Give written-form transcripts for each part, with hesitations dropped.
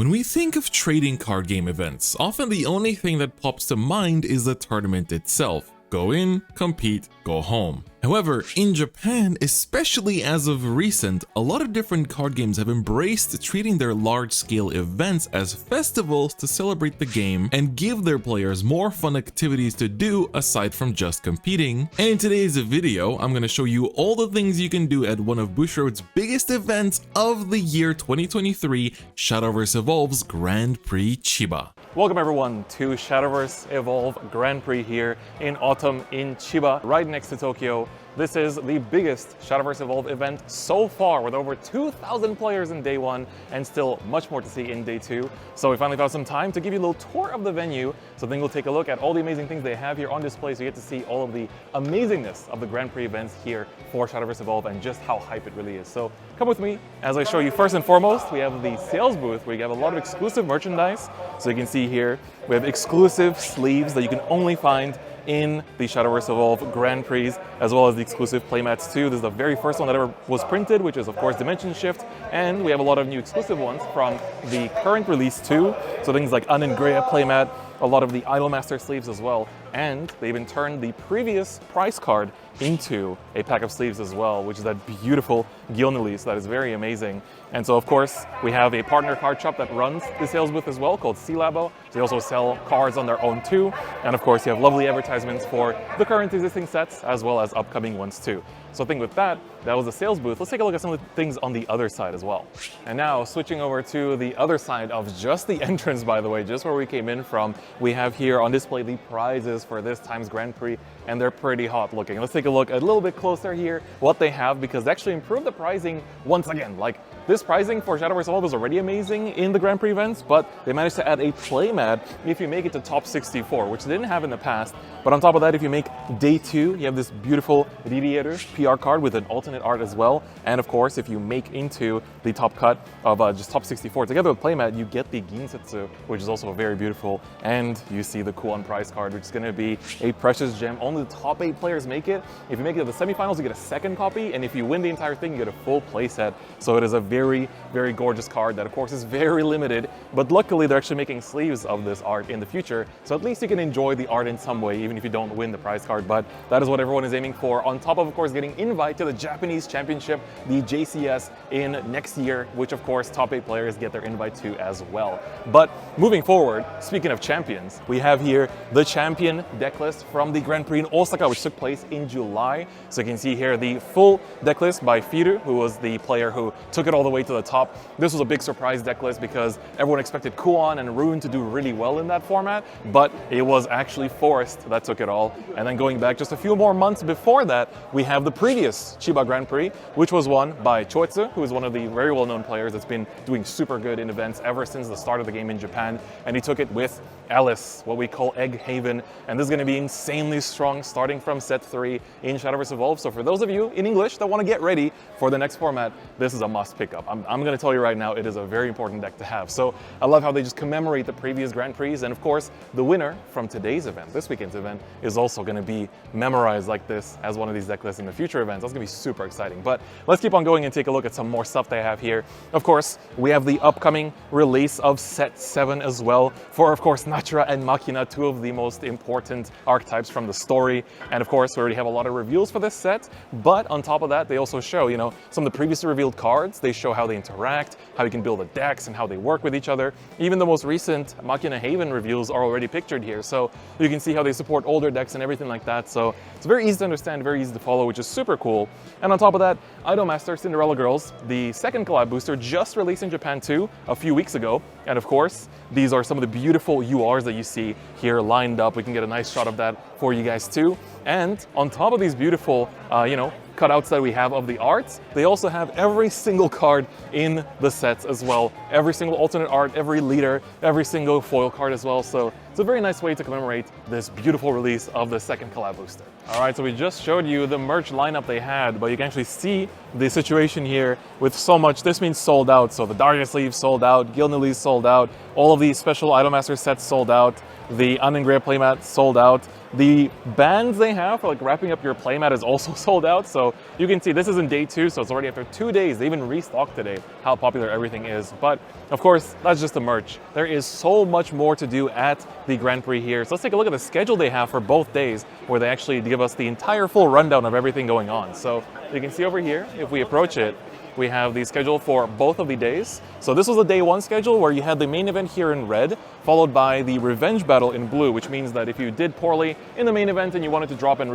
When we think of trading card game events, often the only thing that pops to mind is the tournament itself. Go in, compete, go home. However, in Japan, especially as of recent, a lot of different card games have embraced treating their large-scale events as festivals to celebrate the game and give their players more fun activities to do aside from just competing. And in today's video, I'm going to show you all the things you can do at one of Bushiroad's biggest events of the year 2023, Shadowverse Evolve's Grand Prix Chiba. Welcome everyone to Shadowverse Evolve Grand Prix here in autumn in Chiba, right next to Tokyo. This is the biggest Shadowverse Evolve event so far, with over 2,000 players in day one and still much more to see in day two. So we finally found some time to give you a little tour of the venue. So then we'll take a look at all the amazing things they have here on display, so you get to see all of the amazingness of the Grand Prix events here for Shadowverse Evolve and just how hype it really is. So come with me as I show you. First and foremost, we have the sales booth where you have a lot of exclusive merchandise. So you can see here, we have exclusive sleeves that you can only find in the Shadowverse Evolve Grand Prix, as well as the exclusive playmats too. This is the very first one that ever was printed, which is of course Dimension Shift, and we have a lot of new exclusive ones from the current release too. So things like Anengrea playmat, a lot of the Idolmaster sleeves as well, and they even turned the previous price card into a pack of sleeves as well, which is that beautiful Gilnily, so that is very amazing. And so of course we have a partner card shop that runs the sales booth as well, called C-Labo. So they also sell cards on their own too, and of course you have lovely advertisements for the current existing sets as well as upcoming ones too. So I think with that was the sales booth. Let's take a look at some of the things on the other side as well. And now switching over to the other side of just the entrance, by the way, just where we came in from, we have here on display the prizes for this time's Grand Prix, and they're pretty hot looking. Let's take a look a little bit closer here what they have, because they actually improved the pricing once again. Like, this pricing for Shadowverse Evolve was already amazing in the Grand Prix events, but they managed to add a playmat if you make it to top 64, which they didn't have in the past. But on top of that, if you make day two, you have this beautiful Ririer PR card with an alternate art as well. And of course, if you make into the top cut of just top 64 together with playmat, you get the Ginsetsu, which is also very beautiful. And you see the Kuon prize card, which is going to be a precious gem. Only the top 8 players make it. If you make it to the semifinals, you get a second copy. And if you win the entire thing, you get a full playset. So it is a very, very gorgeous card that of course is very limited. But luckily, they're actually making sleeves of this art in the future. So at least you can enjoy the art in some way, even if you don't win the prize card. But that is what everyone is aiming for, on top of course getting invite to the Japanese Championship, the JCS, in next year, which of course top 8 players get their invite to as well. But moving forward, speaking of champions, we have here the champion deck list from the Grand Prix in Osaka, which took place in July. So you can see here the full deck list by Firu, who was the player who took it all the way to the top. This was a big surprise deck list because everyone expected Kuon and Rune to do really well in that format, but it was actually Forest that took it all. And then going back just a few more months before that, we have the previous Chiba Grand Prix, which was won by Choetsu, who is one of the very well-known players that's been doing super good in events ever since the start of the game in Japan. And he took it with Alice, what we call Egg Haven. And this is going to be insanely strong starting from set 3 in Shadowverse Evolve. So for those of you in English that want to get ready for the next format, this is a must pick up. I'm going to tell you right now, it is a very important deck to have. So I love how they just commemorate the previous Grand Prix. And of course, the winner from today's event, this weekend's event, is also going to be memorized like this as one of these deck lists in the future events. That's going to be super exciting. But let's keep on going and take a look at some more stuff they have here. Of course, we have the upcoming release of set 7 as well, for of course Natura and Machina, two of the most important archetypes from the story. And of course, we already have a lot of reveals for this set, but on top of that, they also show, you know, some of the previously revealed cards. They show how they interact, how you can build the decks, and how they work with each other. Even the most recent Machina Haven reveals are already pictured here, so you can see how they support older decks and everything like that. So it's very easy to understand, very easy to follow, which is super cool. And on top of that, Idolmaster Cinderella Girls, the second collab booster, just released in Japan too a few weeks ago. And of course, these are some of the beautiful URs that you see here lined up. We can get a nice shot of that for you guys too. And on top of these beautiful, cutouts that we have of the arts, they also have every single card in the sets as well. Every single alternate art, every leader, every single foil card as well. So It's a very nice way to commemorate this beautiful release of the second collab booster. All right, so we just showed you the merch lineup they had, but you can actually see the situation here with so much. This means sold out. So the Daria sleeve sold out, Gildan Lee's sold out, all of these special Idolmaster sets sold out, the unengraved playmat sold out. The bands they have for like wrapping up your playmat is also sold out. So you can see this is in day 2, so it's already after 2 days. They even restocked today how popular everything is. But of course, that's just the merch. There is so much more to do at the Grand Prix here. So let's take a look at the schedule they have for both days, where they actually give us the entire full rundown of everything going on. So you can see over here, if we approach it, we have the schedule for both of the days. So this was the day 1 schedule where you had the main event here in red, followed by the revenge battle in blue, which means that if you did poorly in the main event and you wanted to drop and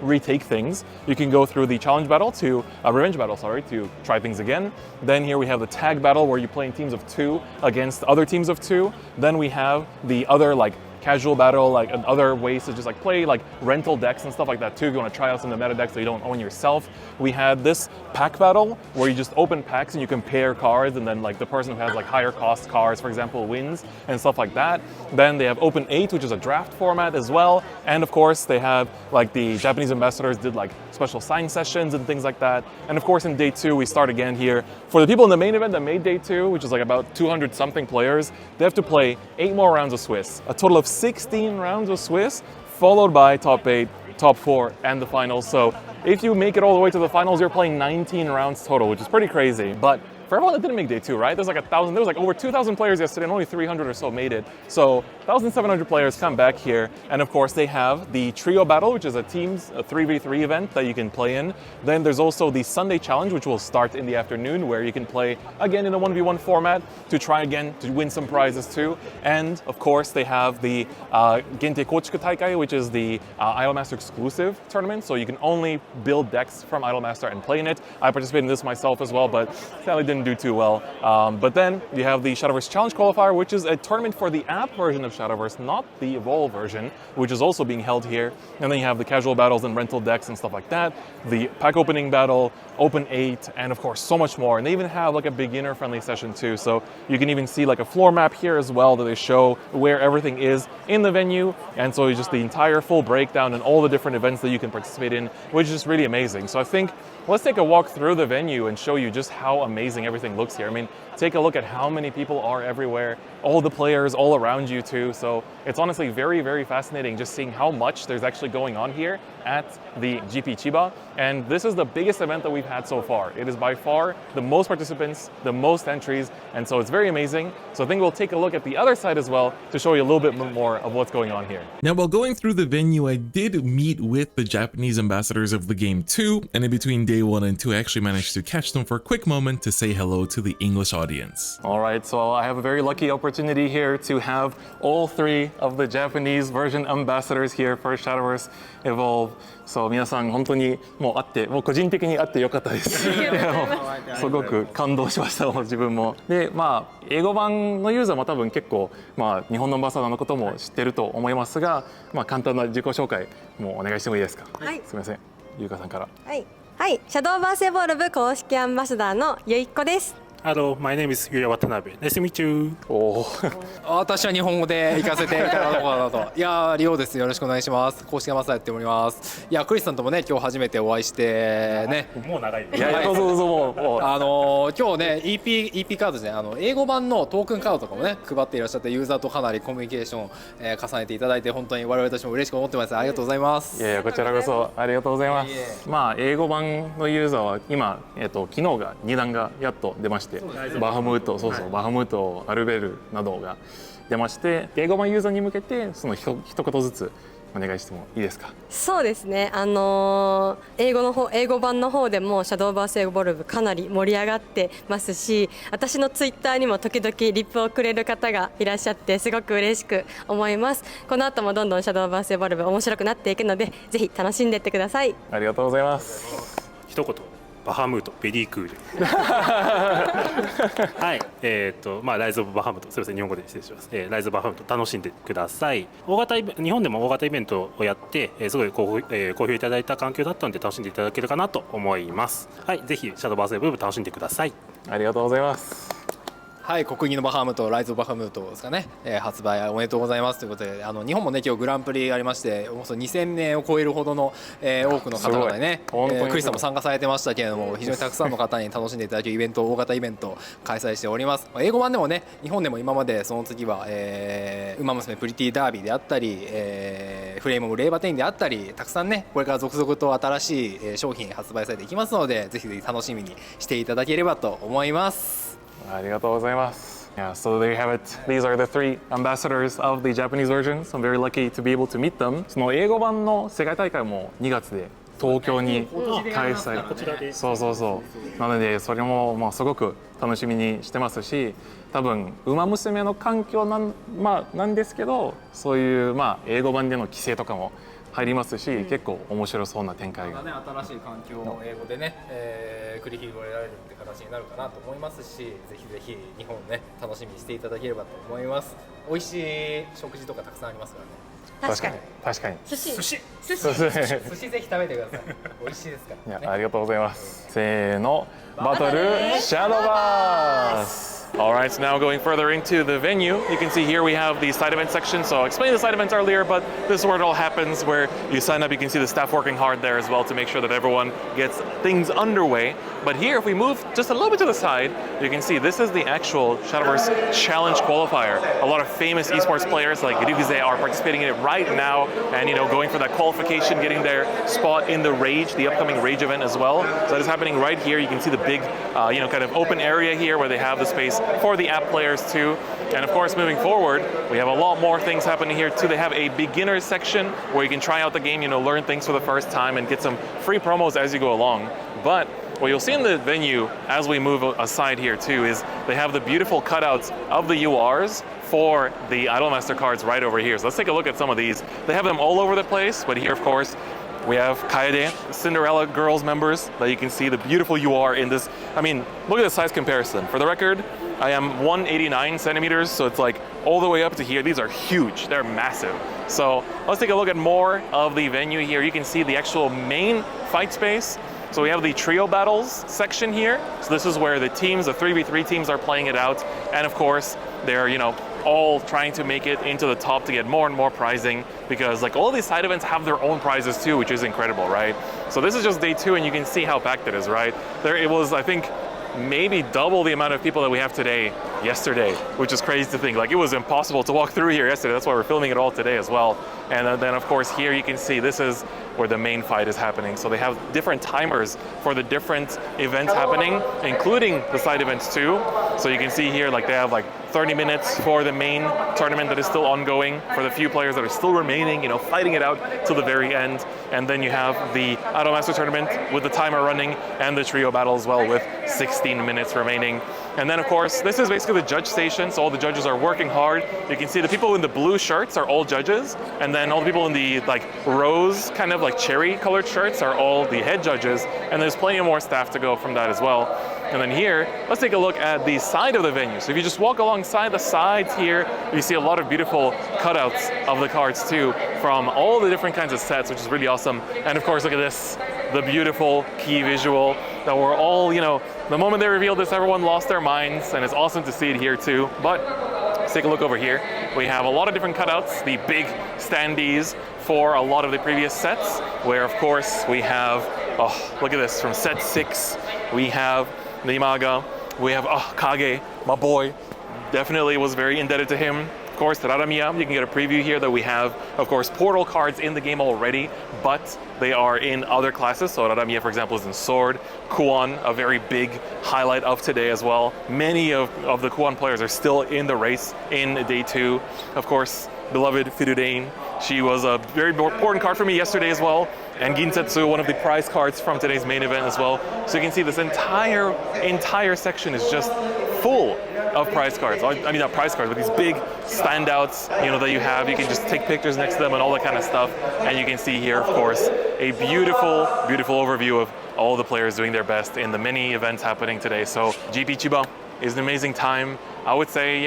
retake things, you can go through the challenge battle to revenge battle, to try things again. Then here we have the tag battle where you play in teams of 2 against other teams of 2. Then we have the other casual battle, and other ways to just play rental decks and stuff like that too. If you want to try out some of the meta decks that you don't own yourself. We had this pack battle where you just open packs and you compare cards, and then the person who has higher cost cards, for example, wins and stuff like that. Then they have Open 8, which is a draft format as well. And of course they have the Japanese ambassadors did special sign sessions and things like that. And of course in day 2 we start again here. For the people in the main event that made day 2, which is about 200 something players, they have to play 8 more rounds of Swiss. A total of 16 rounds of Swiss, followed by top 8, top 4, and the finals. So if you make it all the way to the finals, you're playing 19 rounds total, which is pretty crazy. But for everyone that didn't make day 2, right? There's 1,000, there was over 2,000 players yesterday and only 300 or so made it. So 1,700 players come back here. And of course they have the trio battle, which is a 3v3 event that you can play in. Then there's also the Sunday challenge, which will start in the afternoon, where you can play again in a 1v1 format to try again to win some prizes too. And of course they have the Gente Kochiku Taikai, which is the Idolmaster exclusive tournament. So you can only build decks from Idolmaster and play in it. I participated in this myself as well, but sadly didn't do too well. But then you have the Shadowverse Challenge Qualifier, which is a tournament for the app version of Shadowverse, not the Evolve version, which is also being held here. And then you have the casual battles and rental decks and stuff like that, the pack opening battle, Open 8, and of course so much more. And they even have a beginner friendly session too. So you can even see a floor map here as well that they show where everything is in the venue. And so it's just the entire full breakdown and all the different events that you can participate in, which is just really amazing. So I think let's take a walk through the venue and show you just how amazing everything looks here. I mean, take a look at how many people are everywhere, all the players all around you too. So it's honestly very, very fascinating just seeing how much there's actually going on here at the GP Chiba. And this is the biggest event that we've had so far. It is by far the most participants, the most entries, and so it's very amazing. So I think we'll take a look at the other side as well to show you a little bit more of what's going on here. Now, while going through the venue, I did meet with the Japanese ambassadors of the game too, and in between day 1 and 2, I actually managed to catch them for a quick moment to say hello to the English audience. All right, so I have a very lucky opportunity here to have all 3 of the Japanese version ambassadors here for Shadowverse Evolve. そう、皆さん本当にもう会って、もう個人的に会ってよかったです。すごく感動しました、自分も。で、英語版のユーザーも多分結構、日本のアンバサダーのことも知ってると思いますが、簡単な自己紹介もお願いしてもいいですか。はい。すみません、ゆうかさんから。はい。はい、シャドーバースエボルブ公式アンバサダーのゆいっこです。Hello, my name is Yuya Watanabe. Nice to meet you. 私は日本語で行かせていただこうかなと。いやー、リオです。よろしくお願いします。公式アンバサダーやっております。いや、クリスさんともね、今日初めてお会いしてね。もう長い。いや、どうぞどうぞもう。今日ね、EP カードですね、英語版のトークンカードとかもね、配っていらっしゃって、ユーザーとかなりコミュニケーション、重ねていただいて、本当に我々たちも嬉しく思ってます。ありがとうございます。いやいや、こちらこそありがとうございます。英語版のユーザーは今、昨日が2弾がやっと出まして、バハムート、バハムート、アルベルなどが出まして、英語版ユーザーに向けてその一言ずつお願いしてもいいですか。そうですね。英語版の方でもシャドーバースエボルブかなり盛り上がってますし、私のツイッターにも時々リップをくれる方がいらっしゃってすごく嬉しく思います。この後もどんどんシャドーバースエボルブ面白くなっていくので、ぜひ楽しんでいってください。ありがとうございます。一言。バハムート、ベリークール。はい、ライズ・オブ・バハムート、すみません、日本語で失礼します。ライズ・オブ・バハムート、楽しんでください。日本でも大型イベントをやって、すごい好評いただいた環境だったので、楽しんでいただけるかなと思います。はい、ぜひ、シャドーバースエブ楽しんでください。ありがとうございます。はい、国技のバハムとライズ・オブ・バハムートですかね、発売おめでとうございますということで、日本もね今日グランプリありまして、およそ2000名を超えるほどの、多くの方々にね、クリスさんも参加されてましたけれども、非常にたくさんの方に楽しんでいただけるイベント、大型イベントを開催しております。英語版でもね、日本でも今までその次は、ウマ娘プリティダービーであったり、フレームオブレイバテインであったり、たくさんねこれから続々と新しい商品発売されていきますので、ぜひぜひ楽しみにしていただければと思います。ありがとうございます。Yeah, so there you have it. These are the 3 ambassadors of the Japanese version. So I'm very lucky to be able to meet them. その英語版の世界大会も2月で東京に開催。こちらで。そうそうそう。なのでそれもまあすごく楽しみにしてますし、多分ウマ娘の環境なんですけど、そういう英語版での規制とかも入りますし、結構面白そうな展開が、ね、新しい環境を英語でね、繰り広げられるって形になるかなと思いますし、ぜひぜひ日本をね楽しみにしていただければと思います。美味しい食事とかたくさんありますからね。確かに寿司ぜひ食べてください。美味しいですから、ね。いや、ありがとうございます。せーの、バトルシャドーバース。All right, so now going further into the venue, you can see here we have the side event section. So I explained the side events earlier, but this is where it all happens, where you sign up. You can see the staff working hard there as well to make sure that everyone gets things underway. But here, if we move just a little bit to the side, you can see this is the actual Shadowverse Challenge qualifier. A lot of famous esports players like Ryuguze are participating in it right now, and going for that qualification, getting their spot in the Rage, the upcoming Rage event as well. So that is happening right here. You can see the big, kind of open area here where they have the space for the app players too. And of course, moving forward, we have a lot more things happening here too. They have a beginner section where you can try out the game, learn things for the first time and get some free promos as you go along. But what you'll see in the venue as we move aside here too is they have the beautiful cutouts of the URs for the Idolmaster cards right over here. So let's take a look at some of these. They have them all over the place, but here of course we have Kaede, Cinderella Girls members that you can see the beautiful UR in this. I mean, look at the size comparison. For the record, I am 189 centimeters, so it's like all the way up to here. These are huge, they're massive. So let's take a look at more of the venue here. You can see the actual main fight space. So we have the trio battles section here. So this is where the teams, the 3v3 teams are playing it out. And of course, they're, all trying to make it into the top to get more and more prizing, because like all these side events have their own prizes too, which is incredible, right? So this is just day 2 and you can see how packed it is, right? It was, I think, maybe double the amount of people that we have yesterday, which is crazy to think. Like, it was impossible to walk through here yesterday. That's why we're filming it all today as well. And then of course here you can see this is where the main fight is happening. So they have different timers for the different events happening, including the side events too. So you can see here, like, they have like 30 minutes for the main tournament that is still ongoing, for the few players that are still remaining, fighting it out till the very end. And then you have the Idolmaster tournament with the timer running, and the trio battle as well with 16 minutes remaining. And then of course, this is basically the judge station, so all the judges are working hard. You can see the people in the blue shirts are all judges, and then all the people in the like rose, kind of like cherry colored shirts are all the head judges, and there's plenty more staff to go from that as well. And then here, let's take a look at the side of the venue. So if you just walk alongside the sides here, you see a lot of beautiful cutouts of the cards too, from all the different kinds of sets, which is really awesome. And of course, look at this, the beautiful key visual that we're all, the moment they revealed this, everyone lost their minds, and it's awesome to see it here too. But let's take a look over here. We have a lot of different cutouts, the big standees for a lot of the previous sets, where of course we have, look at this, from set 6, we have Neimaga, we have Kage, my boy, definitely was very indebted to him. Of course, Radamiya, you can get a preview here that we have, of course, portal cards in the game already, but they are in other classes. So Radamiya, for example, is in Sword. Kuon, a very big highlight of today as well. Many of the Kuon players are still in the race in day 2. Of course, beloved Firudein, she was a very important card for me yesterday as well. And Ginsetsu, one of the prize cards from today's main event as well. So you can see this entire section is just full of prize cards. I mean, not prize cards, but these big standouts, that you have. You can just take pictures next to them and all that kind of stuff. And you can see here, of course, a beautiful, beautiful overview of all the players doing their best in the many events happening today. So GP Chiba is an amazing time. I would say,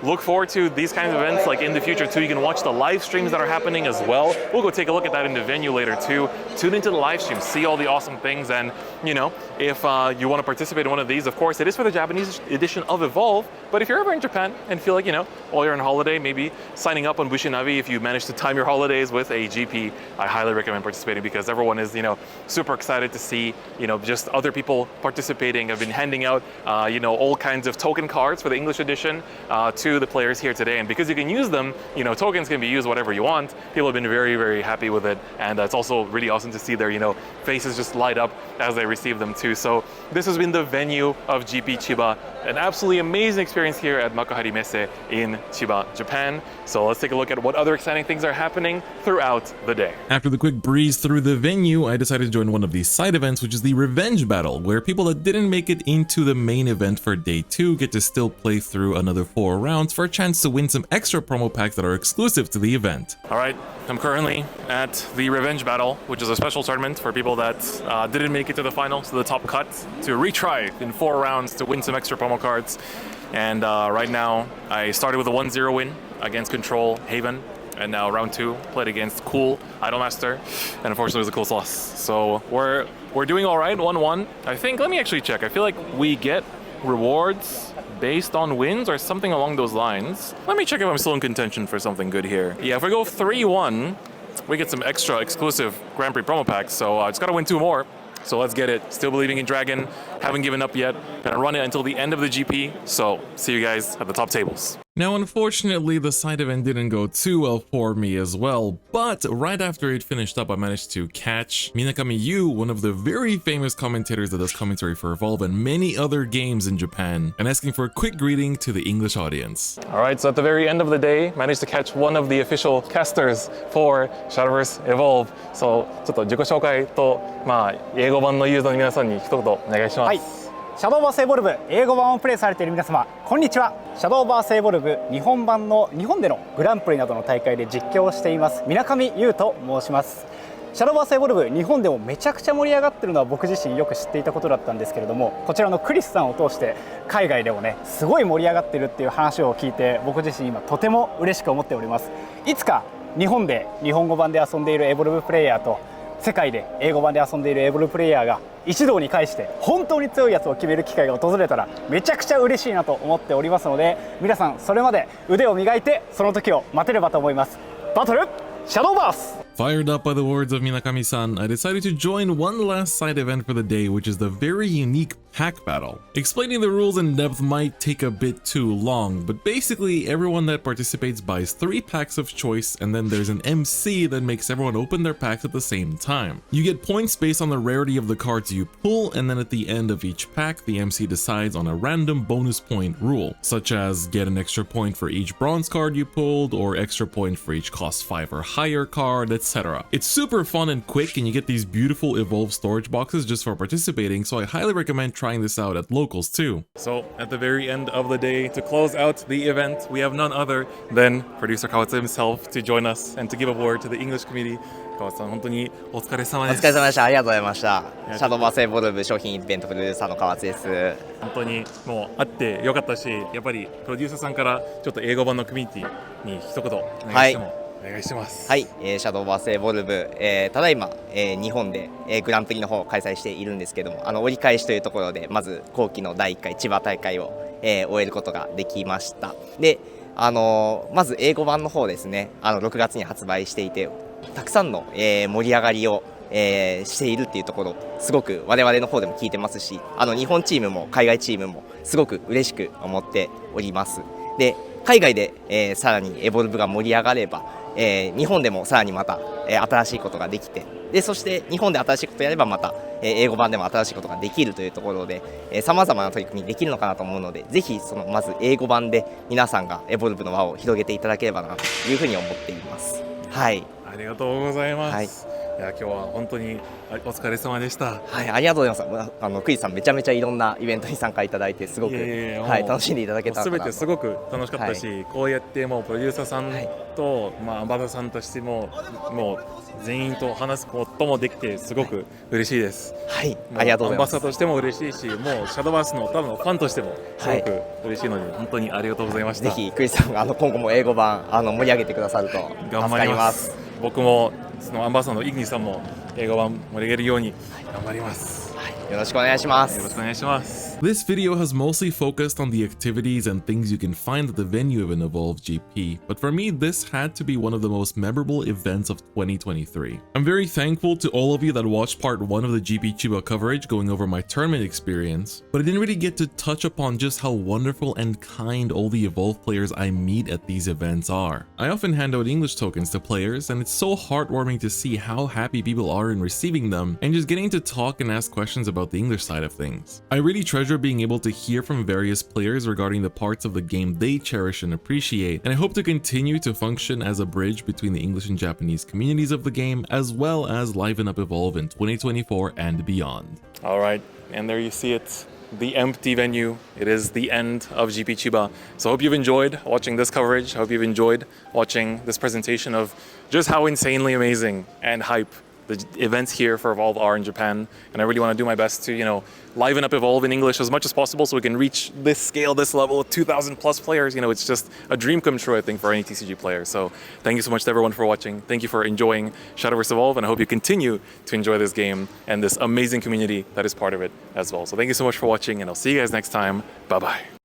look forward to these kinds of events like in the future too. You can watch the live streams that are happening as well. We'll go take a look at that in the venue later too. Tune into the live stream, see all the awesome things, and you know, if you want to participate in one of these, of course, it is for the Japanese edition of Evolve. But if you're ever in Japan and feel like, you know, while you're on holiday, maybe signing up on Bushinavi, if you manage to time your holidays with a GP, I highly recommend participating because everyone is, you know, super excited to see, you know, just other people participating. I've been handing out, you know, all kinds of token cards for the English edition to the players here today. And because you can use them, you know, tokens can be used whatever you want. People have been very, very happy with it. And it's also really awesome to see their, you know, faces just light up as they receive them too. So this has been the venue of GP Chiba. An absolutely amazing experience here at Makuhari Messe in Chiba, Japan. So let's take a look at what other exciting things are happening throughout the day. After the quick breeze through the venue, I decided to join one of these side events, which is the Revenge Battle, where people that didn't make it into the main event for day 2 get to still play through another 4 rounds for a chance to win some extra promo packs that are exclusive to the event. All right, I'm currently at the Revenge Battle, which is a special tournament for people that didn't make it to the finals, to the top cut, to retry in 4 rounds to win some extra promo cards. And right now, I started with a 1-0 win against Control Haven, and now round 2 played against Cool Idolmaster, and unfortunately it was a Cool's loss. So we're doing all right, 1-1. I think, let me actually check. I feel like we get rewards based on wins or something along those lines. Let me check if I'm still in contention for something good here. Yeah, if we go 3-1, we get some extra exclusive Grand Prix promo packs. So I just gotta win 2 more. So let's get it. Still believing in Dragon. Haven't given up yet. Gonna run it until the end of the GP. So see you guys at the top tables. Now, unfortunately, the side event didn't go too well for me as well, but right after it finished up, I managed to catch Minakami Yu, one of the very famous commentators that does commentary for Evolve and many other games in Japan, and asking for a quick greeting to the English audience. All right, so at the very end of the day, managed to catch one of the official casters for Shadowverse Evolve. So, ちょっと自己紹介と、英語版のユーザーの皆さんに一言お願いします。はい。シャドーバースエボルブ英語版をプレイされている皆様、こんにちは。シャドーバースエボルブ日本版の日本でのグランプリなどの大会で実況をしています水上優と申します。シャドーバースエボルブ日本でもめちゃくちゃ盛り上がってるのは僕自身よく知っていたことだったんですけれども、こちらのクリスさんを通して海外でもねすごい盛り上がってるっていう話を聞いて、僕自身今とても嬉しく思っております。いつか日本で日本語版で遊んでいるエボルブプレイヤーと世界で英語版で遊んでいるエボルブプレイヤーが一堂に会して本当に強いやつを決める機会が訪れたらめちゃくちゃ嬉しいなと思っておりますので、皆さんそれまで腕を磨いてその時を待てればと思います。バトルシャドーバース。 Fired up by the words of Minakami-san, I decided to join one last side event for the day, which is the very unique pack battle. Explaining the rules in depth might take a bit too long, but basically everyone that participates buys 3 packs of choice, and then there's an MC that makes everyone open their packs at the same time. You get points based on the rarity of the cards you pull, and then at the end of each pack, the MC decides on a random bonus point rule, such as get an extra point for each bronze card you pulled, or extra point for each cost 5 or higher card, etc. It's super fun and quick, and you get these beautiful Evolve storage boxes just for participating, so I highly recommend trying this out at locals too. So at the very end of the day, to close out the event, we have none other than producer Kawatsu himself to join us and to give a word to the English community. Kawatsu-san, 本当にお疲れ様です。お疲れ様でした。ありがとうございました。シャドーバースエボルブ商品イベントプロデューサーの川津です。本当にもう会ってよかったし、やっぱりプロデューサーさんからちょっと英語版のコミュニティに一言お願いしても、お願いします。はい、シャドーバースエボルブ、ただいま、日本で、グランプリの方を開催しているんですけども、折り返しというところでまず後期の第1回千葉大会を、終えることができました。で、まず英語版の方ですね、6月に発売していて、たくさんの、盛り上がりを、しているっていうところ、すごく我々の方でも聞いてますし、日本チームも海外チームもすごく嬉しく思っております。で、海外で、さらにエボルブが盛り上がれば、日本でもさらにまた、新しいことができて、でそして日本で新しいことをやればまた、英語版でも新しいことができるというところで、さまざまな取り組みできるのかなと思うので、ぜひまず英語版で皆さんがエボルブの輪を広げていただければなというふうに思っています。はい、ありがとうございます。はい、いや今日は本当にお疲れ様でした。はい、ありがとうございます。クイズさんめちゃめちゃいろんなイベントに参加いただいてすごくはい、楽しんでいただけたかなと。全てすごく楽しかったし、こうやってもうプロデューサーさんと、アンバサダーさんとしても全員と話すこともできてすごく嬉しいです。はい、ありがとうございます。アンバサダーとしても嬉しいし、もうシャドーバースの多分ファンとしてもすごく嬉しいので、本当にありがとうございました。ぜひクイズさんが今後も英語版盛り上げてくださると助かります。僕もそのアンバサダーのイグニさんも英語版盛り上げるように頑張ります。よろしくお願いします。よろしくお願いします。This video has mostly focused on the activities and things you can find at the venue of an Evolve GP, but for me, this had to be one of the most memorable events of 2023. I'm very thankful to all of you that watched part 1 of the GP Chiba coverage going over my tournament experience, but I didn't really get to touch upon just how wonderful and kind all the Evolve players I meet at these events are. I often hand out English tokens to players, and it's so heartwarming to see how happy people are in receiving them and just getting to talk and ask questions about the English side of things. I really treasure being able to hear from various players regarding the parts of the game they cherish and appreciate, and I hope to continue to function as a bridge between the English and Japanese communities of the game, as well as liven up Evolve in 2024 and beyond. All right, and there you see it, the empty venue. It is the end of GP Chiba. So I hope you've enjoyed watching this coverage. I hope you've enjoyed watching this presentation of just how insanely amazing and hype the events here for Evolve are in Japan, and I really want to do my best to, liven up Evolve in English as much as possible so we can reach this scale, this level of 2,000 plus players. It's just a dream come true, I think, for any TCG player. So thank you so much to everyone for watching. Thank you for enjoying Shadowverse Evolve, and I hope you continue to enjoy this game and this amazing community that is part of it as well. So thank you so much for watching, and I'll see you guys next time. Bye-bye.